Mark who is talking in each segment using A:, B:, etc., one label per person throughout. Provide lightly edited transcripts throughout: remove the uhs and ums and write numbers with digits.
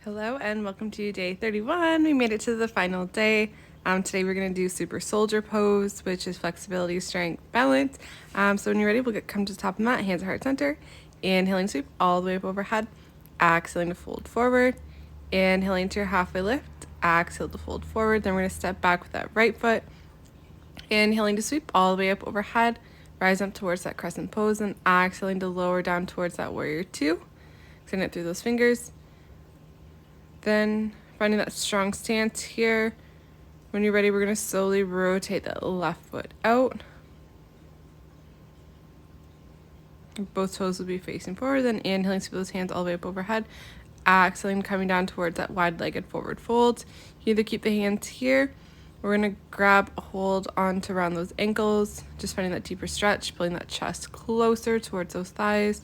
A: Hello and welcome to day 31. We made it to the final day. Today we're going to do super soldier pose, which is flexibility, strength, balance. So when you're ready, we'll come to the top of the mat, hands at heart center. Inhaling sweep all the way up overhead. Exhaling to fold forward. Inhaling to your halfway lift. Exhale to fold forward. Then we're going to step back with that right foot. Inhaling to sweep all the way up overhead. Rise up towards that crescent pose and exhaling to lower down towards that warrior two. Extend it through those fingers. Then finding that strong stance here. When you're ready, we're going to slowly rotate that left foot out. Both toes will be facing forward. Then inhaling, sweep those hands all the way up overhead. Exhaling, coming down towards that wide-legged forward fold. You either keep the hands here. We're going to grab a hold onto around those ankles. Just finding that deeper stretch, pulling that chest closer towards those thighs.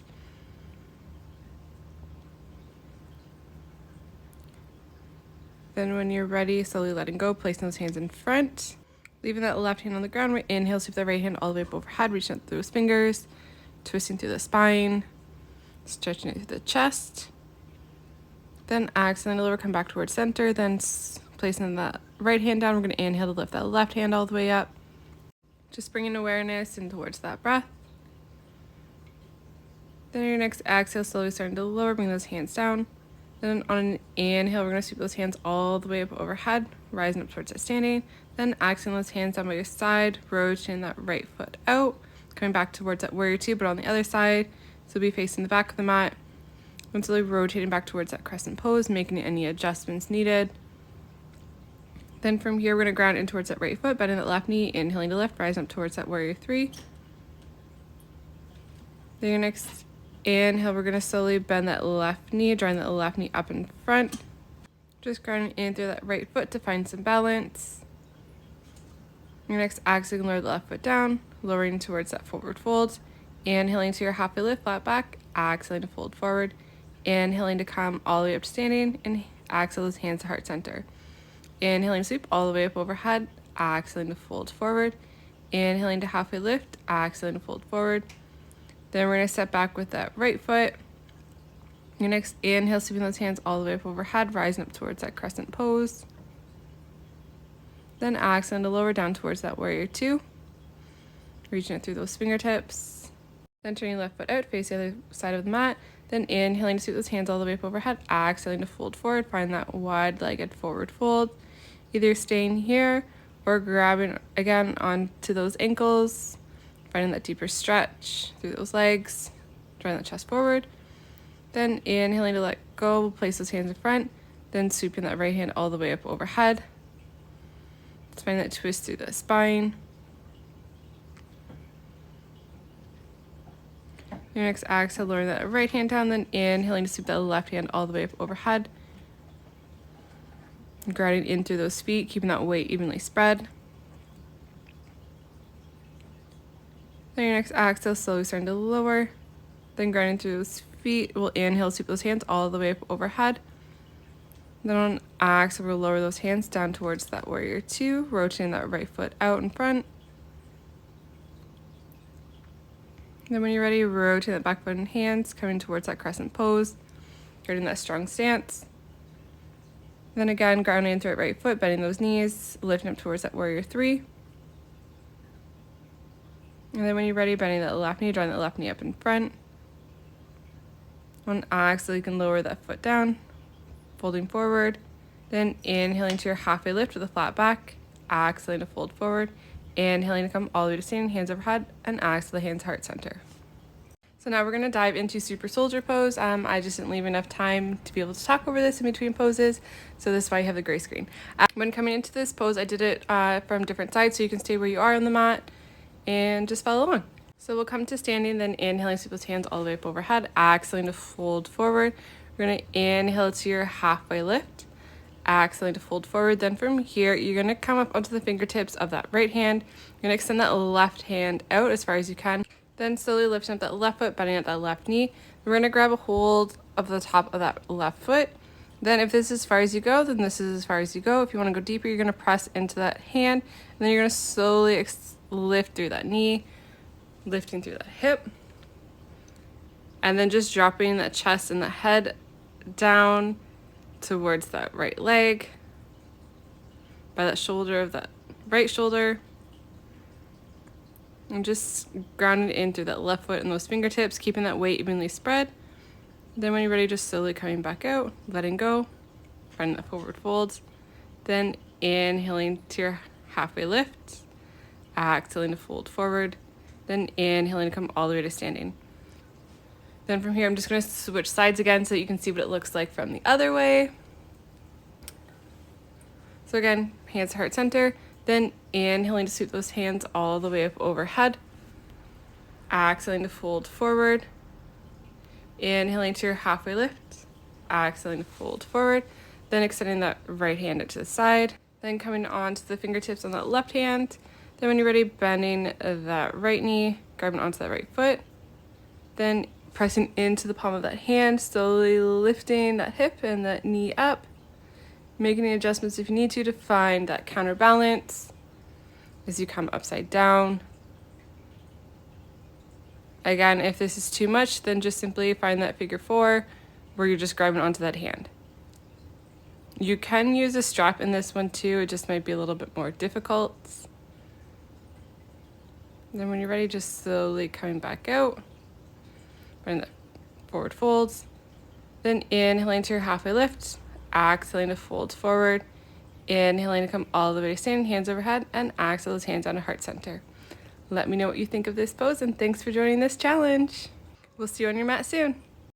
A: Then when you're ready, slowly letting go, placing those hands in front. Leaving that left hand on the ground. Inhale, sweep the right hand all the way up overhead, reaching out through those fingers, twisting through the spine, stretching it through the chest. Then exhaling to lower, come back towards center, then placing that right hand down. We're going to inhale to lift that left hand all the way up. Just bringing awareness in towards that breath. Then your next exhale, slowly starting to lower, bring those hands down. Then on an inhale, we're going to sweep those hands all the way up overhead, rising up towards that standing. Then exhaling those hands down by your side, rotating that right foot out, coming back towards that warrior two, but on the other side. So be facing the back of the mat. And slowly rotating back towards that crescent pose, making any adjustments needed. Then from here, we're going to ground in towards that right foot, bending that left knee, inhaling to lift, rising up towards that warrior three. Then your next inhale, we're going to slowly bend that left knee, drawing that left knee up in front. Just grounding in through that right foot to find some balance. Your next exhale, lower the left foot down, lowering towards that forward fold. Inhaling to your halfway lift, flat back. Exhaling to fold forward. Inhaling to come all the way up to standing. And exhale those hands to heart center. Inhaling to sweep all the way up overhead. Exhaling to fold forward. Inhaling to halfway lift. Exhaling to fold forward. Then we're going to step back with that right foot. Your next inhale, sweeping those hands all the way up overhead, rising up towards that crescent pose. Then exhaling to lower down towards that warrior two. Reaching it through those fingertips. Then turning left foot out, face the other side of the mat. Then inhaling to sweep those hands all the way up overhead, exhaling to fold forward. Find that wide-legged forward fold. Either staying here or grabbing again onto those ankles. Finding that deeper stretch through those legs, drawing that chest forward. Then inhaling to let go, we'll place those hands in front, then sweeping that right hand all the way up overhead. Let's find that twist through the spine. Your next exhale, lowering that right hand down, then inhaling to sweep that left hand all the way up overhead. Grounding in through those feet, keeping that weight evenly spread. Then your next exhale, slowly starting to lower. Then grounding through those feet, we'll inhale, sweep those hands all the way up overhead. Then on exhale, we'll lower those hands down towards that warrior two, rotating that right foot out in front. Then when you're ready, rotate that back foot and hands, coming towards that crescent pose, getting that strong stance. Then again, grounding into that right foot, bending those knees, lifting up towards that warrior three. And then when you're ready, bending that left knee, drawing that left knee up in front. On exhale, you can lower that foot down, folding forward. Then inhaling to your halfway lift with a flat back. Exhaling to fold forward. Inhaling to come all the way to standing, hands overhead. And exhale the hands heart center. So now we're going to dive into super soldier pose. I just didn't leave enough time to be able to talk over this in between poses, so this is why you have the gray screen. When coming into this pose, I did it from different sides, so you can stay where you are on the mat and just follow along. So we'll come to standing, then inhaling, sweep those hands all the way up overhead, exhaling to fold forward. We're going to inhale to your halfway lift, exhaling to fold forward. Then from here, you're going to come up onto the fingertips of that right hand. You're going to extend that left hand out as far as you can. Then slowly lifting up that left foot, bending at that left knee. We're going to grab a hold of the top of that left foot. Then if this is as far as you go, then this is as far as you go. If you want to go deeper, you're going to press into that hand. And then you're going to slowly lift through that knee, lifting through that hip. And then just dropping that chest and the head down towards that right leg, by that shoulder of that right shoulder. And just ground it in through that left foot and those fingertips, keeping that weight evenly spread. Then when you're ready, just slowly coming back out, letting go, finding the forward folds. Then inhaling to your halfway lift, exhaling to fold forward. Then inhaling to come all the way to standing. Then from here, I'm just going to switch sides again so you can see what it looks like from the other way. So again, hands to heart center. Then inhaling to sweep those hands all the way up overhead. Exhaling to fold forward. Inhaling to your halfway lift. Exhaling to fold forward. Then extending that right hand out to the side. Then coming onto the fingertips on that left hand. Then when you're ready, bending that right knee, grabbing onto that right foot. Then pressing into the palm of that hand, slowly lifting that hip and that knee up. Making the adjustments if you need to find that counterbalance as you come upside down. Again, if this is too much, then just simply find that figure 4 where you're just grabbing onto that hand. You can use a strap in this one too, it just might be a little bit more difficult. Then when you're ready, just slowly coming back out. Find the forward folds. Then inhaling to your halfway lift. Exhaling to fold forward. Inhaling to come all the way to standing, hands overhead, and exhale those hands down to heart center. Let me know what you think of this pose, and thanks for joining this challenge. We'll see you on your mat soon.